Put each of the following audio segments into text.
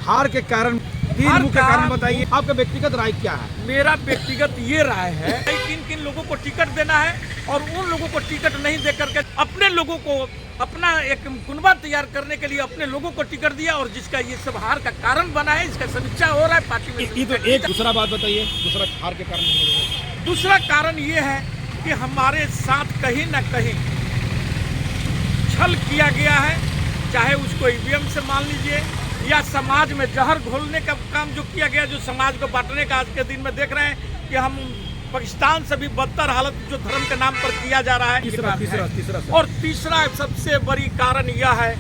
हार के कारण तीन मुख्य कारण बताइए, आपका व्यक्तिगत राय क्या है? मेरा व्यक्तिगत ये राय है किन किन लोगों को टिकट देना है और उन लोगों को टिकट नहीं दे करके अपने लोगों को अपना एक कुनबा तैयार करने के लिए अपने लोगों को टिकट दिया और जिसका ये सब हार का कारण बना है। इसका समीक्षा हो रहा है पार्टी में। ये तो एक दूसरा बात बताइए, दूसरा हार के कारण। दूसरा कारण ये है कि हमारे साथ कहीं न कहीं छल किया गया है, चाहे उसको ईवीएम से मान लीजिए या समाज में जहर घोलने का काम जो किया गया, जो समाज को बांटने का आज के दिन में देख रहे हैं कि हम पाकिस्तान से भी बदतर हालत जो धर्म के नाम पर किया जा रहा है। तीसरा और तीसरा सबसे बड़ी कारण यह है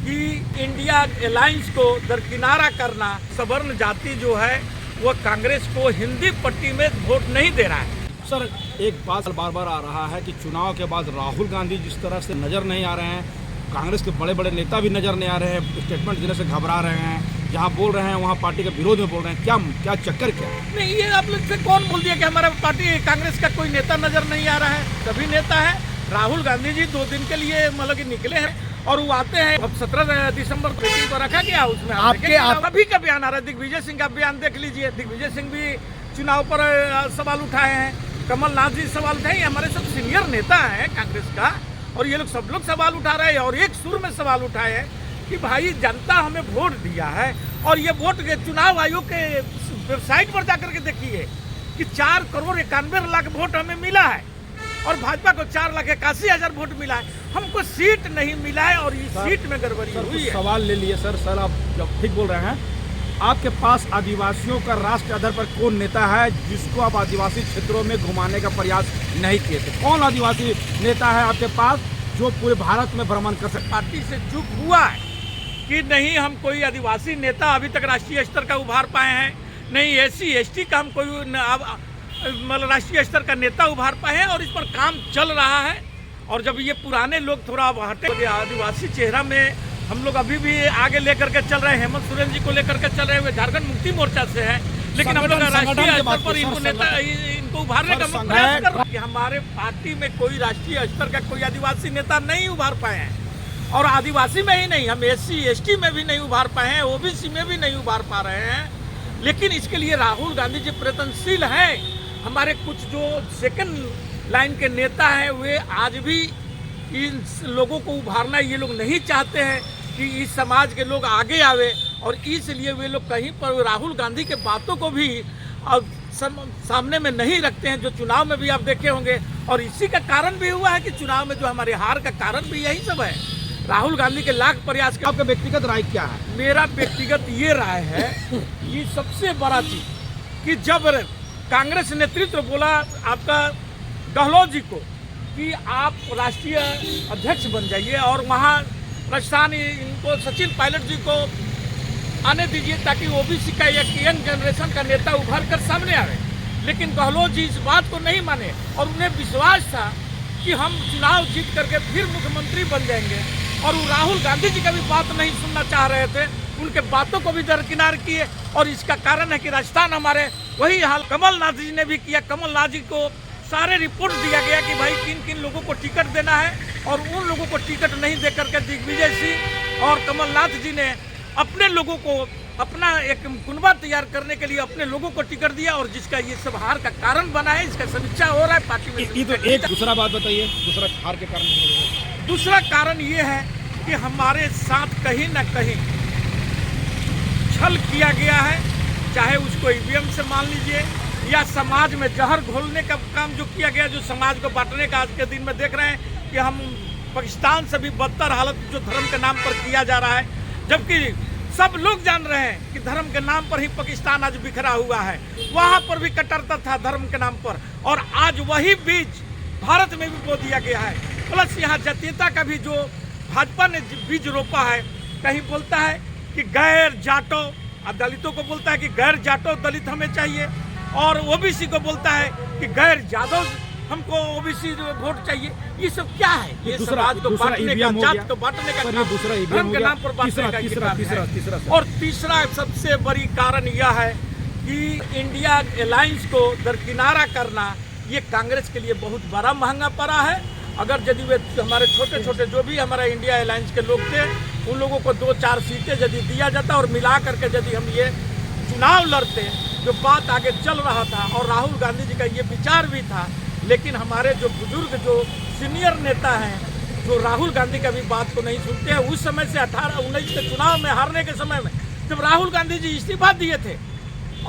कि इंडिया अलायंस को दरकिनारा करना। सवर्ण जाति जो है वो कांग्रेस को हिंदी पट्टी में वोट नहीं दे रहा है। सर, एक बात बार बार आ रहा है कि चुनाव के बाद राहुल गांधी जिस तरह से नजर नहीं आ रहे हैं, कांग्रेस के बड़े बड़े नेता भी नजर नहीं आ रहे हैं, स्टेटमेंट देने से घबरा रहे हैं, जहां बोल रहे हैं वहां पार्टी के विरोध में बोल रहे हैं। क्या चक्कर क्या है? नहीं, ये आप लोग से कौन बोल दिया कि हमारा पार्टी कांग्रेस का कोई नेता नजर नहीं आ रहा है? सभी नेता है। राहुल गांधी जी 2 दिन के लिए मतलब कि निकले हैं और वो आते हैं। अब 17 दिसंबर मीटिंग को रखा गया, उसमें अभी का बयान आ रहा है। दिग्विजय सिंह का बयान देख लीजिए। दिग्विजय सिंह भी चुनाव पर सवाल उठाए हैं, कमलनाथ जी सवाल उठाए। हमारे सब सीनियर नेता हैं कांग्रेस का और ये लोग सब लोग सवाल उठा रहे हैं और एक सुर में सवाल उठाए हैं कि भाई जनता हमें वोट दिया है और ये वोट चुनाव आयोग के वेबसाइट पर जाकर के देखिए कि 4 करोड़ 91 लाख वोट हमें मिला है और भाजपा को 4,81,000 वोट मिला है। हमको सीट नहीं मिला है और इस सीट में गड़बड़ी हुई है। सवाल ले लिए सर आप जब ठीक बोल रहे हैं। आपके पास आदिवासियों का राष्ट्र आधार पर कौन नेता है जिसको आप आदिवासी क्षेत्रों में घुमाने का प्रयास नहीं किए थे? कौन आदिवासी नेता है आपके पास जो पूरे भारत में भ्रमण कर सकते? पार्टी से चूक हुआ है कि नहीं हम कोई आदिवासी नेता अभी तक राष्ट्रीय स्तर का उभार पाए हैं, नहीं SC ST का हम कोई मतलब राष्ट्रीय स्तर का नेता उभार पाए हैं और इस पर काम चल रहा है। और जब ये पुराने लोग थोड़ा हटे, आदिवासी चेहरा में हम लोग अभी भी आगे लेकर के चल रहे हैं। हेमंत सोरेन जी को लेकर के चल रहे हैं, झारखंड मुक्ति मोर्चा से है, लेकिन हम लोग राष्ट्रीय स्तर पर इनको उभारने का प्रयास कर रहे हैं। हमारे पार्टी में कोई राष्ट्रीय स्तर का कोई आदिवासी नेता नहीं उभार पाए हैं और आदिवासी में ही नहीं, हम SC ST में भी नहीं उभार पाए हैं, OBC में भी नहीं उभार पा रहे हैं। लेकिन इसके लिए राहुल गांधी जी प्रयत्नशील हैं। हमारे कुछ जो सेकंड लाइन के नेता हैं वे आज भी इन लोगों को उभारना ये लोग नहीं चाहते हैं कि इस समाज के लोग आगे आवे और इसलिए वे लोग कहीं पर राहुल गांधी के बातों को भी अब सामने में नहीं रखते हैं, जो चुनाव में भी आप देखे होंगे। और इसी का कारण भी हुआ है कि चुनाव में जो हमारे हार का कारण भी यही सब है। राहुल गांधी के लाख प्रयास के। आपका व्यक्तिगत राय क्या है? मेरा व्यक्तिगत ये राय है कि सबसे बड़ा चीज कि जब कांग्रेस नेतृत्व बोला आपका गहलोत जी को कि आप राष्ट्रीय अध्यक्ष बन जाइए और वहाँ राजस्थान इनको सचिन पायलट जी को आने दीजिए ताकि OBC का एक यंग जनरेशन का नेता उभर कर सामने आए। लेकिन गहलोत जी इस बात को नहीं माने और उन्हें विश्वास था कि हम चुनाव जीत करके फिर मुख्यमंत्री बन जाएंगे और वो राहुल गांधी जी का भी बात नहीं सुनना चाह रहे थे, उनके बातों को भी दरकिनार किए। और इसका कारण है कि राजस्थान हमारे वही हाल कमलनाथ जी ने भी किया। कमलनाथ जी को सारे रिपोर्ट दिया गया कि भाई किन किन लोगों को टिकट देना है और उन लोगों को टिकट नहीं दे करके दिग्विजय सिंह और कमलनाथ जी ने अपने लोगों को अपना एक कुनबा तैयार करने के लिए अपने लोगों को टिकट दिया और जिसका ये सब हार का कारण बना है। इसका समीक्षा हो रहा है पार्टी में। ये तो एक दूसरा बात बताइए, दूसरा हार के कारण। दूसरा कारण ये है कि हमारे साथ कहीं न कहीं छल किया गया है, चाहे उसको ईवीएम से मान लीजिए या समाज में जहर घोलने का काम जो किया गया, जो समाज को बांटने का आज के दिन में देख रहे हैं कि हम पाकिस्तान से भी बदतर हालत जो धर्म के नाम पर किया जा रहा है। जबकि सब लोग जान रहे हैं कि धर्म के नाम पर ही पाकिस्तान आज बिखरा हुआ है, वहाँ पर भी कट्टरता था धर्म के नाम पर और आज वही बीज भारत में भी बो दिया गया है। प्लस यहाँ जातीयता का भी जो भाजपा ने बीज रोपा है, कहीं बोलता है कि गैर जाटो, दलितों को बोलता है कि गैर जाटो दलित हमें चाहिए और OBC को बोलता है कि गैर यादव हमको OBC वोट चाहिए। ये सब क्या है? ये समाज को बांटने का, जात को बांटने का, धर्म के नाम पर बांटने का। और तीसरा सबसे बड़ी कारण यह है कि इंडिया अलायंस को दरकिनारा करना ये कांग्रेस के लिए बहुत बड़ा महंगा पड़ा है। अगर यदि वे हमारे छोटे छोटे जो भी हमारा इंडिया अलायंस के लोग थे उन लोगों को 2-4 सीटें यदि दिया जाता और मिला करके यदि हम ये चुनाव लड़ते, जो बात आगे चल रहा था और राहुल गांधी जी का ये विचार भी था, लेकिन हमारे जो बुजुर्ग जो सीनियर नेता हैं जो राहुल गांधी का भी बात को नहीं सुनते हैं, उस समय से 18-19 के चुनाव में हारने के समय में जब राहुल गांधी जी इस्तीफा दिए थे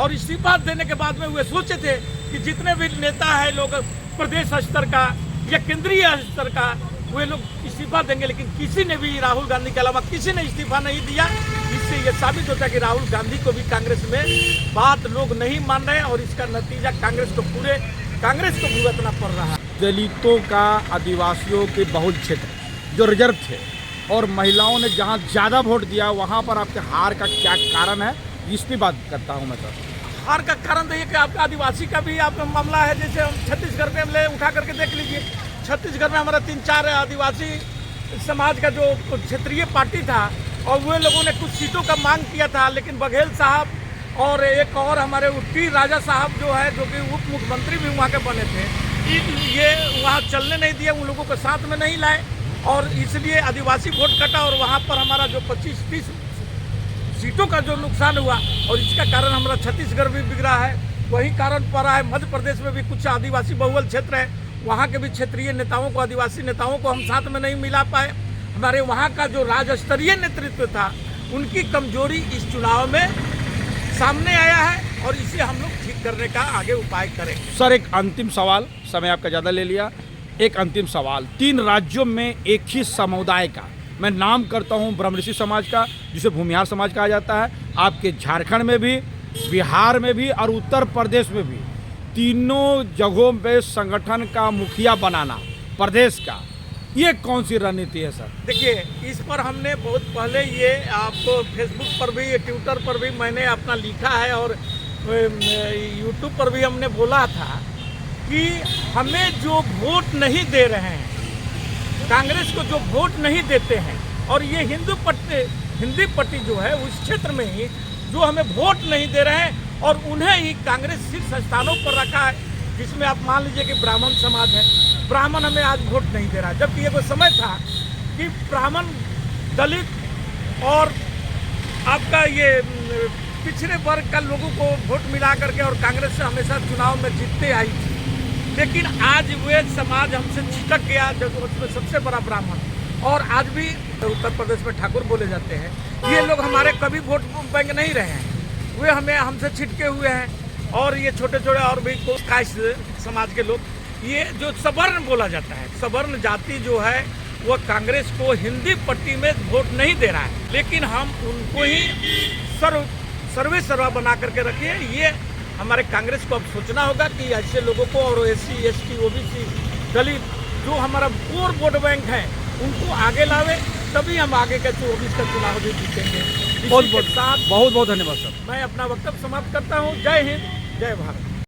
और इस्तीफा देने के बाद में वे सोचे थे कि जितने भी नेता हैं लोग प्रदेश स्तर का या केंद्रीय स्तर का वे लोग इस्तीफा देंगे, लेकिन किसी ने भी राहुल गांधी के अलावा किसी ने इस्तीफा नहीं दिया। इससे ये साबित होता है कि राहुल गांधी को भी कांग्रेस में बात लोग नहीं मान रहे और इसका नतीजा कांग्रेस को भुगतना पड़ रहा है। दलितों का, आदिवासियों के बहुल क्षेत्र जो रिजर्व थे और महिलाओं ने जहां ज़्यादा वोट दिया वहां पर आपके हार का क्या कारण है, इस पर बात करता हूं मैं सर। हार का कारण तो ये कि आपका आदिवासी का भी आपका मामला है। जैसे हम छत्तीसगढ़ में हम ले उठा करके देख लीजिए, छत्तीसगढ़ में हमारा 3-4 आदिवासी समाज का जो क्षेत्रीय पार्टी था और वे लोगों ने कुछ सीटों का मांग किया था, लेकिन बघेल साहब और एक और हमारे टी राजा साहब जो है जो कि उप मुख्यमंत्री भी वहाँ के बने थे, ये वहाँ चलने नहीं दिए, उन लोगों को साथ में नहीं लाए और इसलिए आदिवासी वोट कटा और वहाँ पर हमारा जो 25-30 सीटों का जो नुकसान हुआ और इसका कारण हमारा छत्तीसगढ़ भी बिगड़ा है। वही कारण पड़ रहा है मध्य प्रदेश में भी कुछ आदिवासी बहुल क्षेत्र है, वहाँ के भी क्षेत्रीय नेताओं को, आदिवासी नेताओं को हम साथ में नहीं मिला पाए। हमारे वहाँ का जो राज्य स्तरीय नेतृत्व था उनकी कमजोरी इस चुनाव में सामने आया है और इसे हम लोग ठीक करने का आगे उपाय करें। सर एक अंतिम सवाल, समय आपका ज़्यादा ले लिया, एक अंतिम सवाल। 3 राज्यों में एक ही समुदाय का मैं नाम करता हूं, ब्रह्मऋषि समाज का जिसे भूमिहार समाज कहा जाता है, आपके झारखंड में भी, बिहार में भी और उत्तर प्रदेश में भी, तीनों जगहों पे संगठन का मुखिया बनाना प्रदेश का, ये कौन सी रणनीति है सर? देखिए, इस पर हमने बहुत पहले ये आपको फेसबुक पर भी, ट्विटर पर भी मैंने अपना लिखा है और यूट्यूब पर भी हमने बोला था कि हमें जो वोट नहीं दे रहे हैं, कांग्रेस को जो वोट नहीं देते हैं और ये हिंदी पट्टी जो है उस क्षेत्र में ही जो हमें वोट नहीं दे रहे हैं और उन्हें ही कांग्रेस शीर्ष स्थानों पर रखा है, जिसमें आप मान लीजिए कि ब्राह्मण समाज है, ब्राह्मण हमें आज वोट नहीं दे रहा है, जबकि ये कोई समय था कि ब्राह्मण, दलित और आपका ये पिछड़े वर्ग का लोगों को वोट मिला करके और कांग्रेस से हमेशा चुनाव में जीतते आई थी। लेकिन आज वे समाज हमसे छिटक गया, जब उसमें सबसे बड़ा ब्राह्मण और आज भी उत्तर प्रदेश में ठाकुर बोले जाते हैं, ये लोग हमारे कभी वोट बैंक नहीं रहे हैं, वे हमसे छिटके हुए हैं। और ये छोटे छोटे और भी कास्ट समाज के लोग, ये जो सवर्ण बोला जाता है, सवर्ण जाति जो है वो कांग्रेस को हिंदी पट्टी में वोट नहीं दे रहा है, लेकिन हम उनको ही सर्वे सर्वा बना करके रखिए। ये हमारे कांग्रेस को अब सोचना होगा कि ऐसे लोगों को और SC, ST, OBC, दलित जो हमारा कोर वोट बैंक है उनको आगे लावे, तभी हम आगे के 24 का चुनाव भी जीतेंगे। बहुत बहुत धन्यवाद सर। मैं अपना वक्तव्य समाप्त करता हूँ। जय हिंद, जय भारत।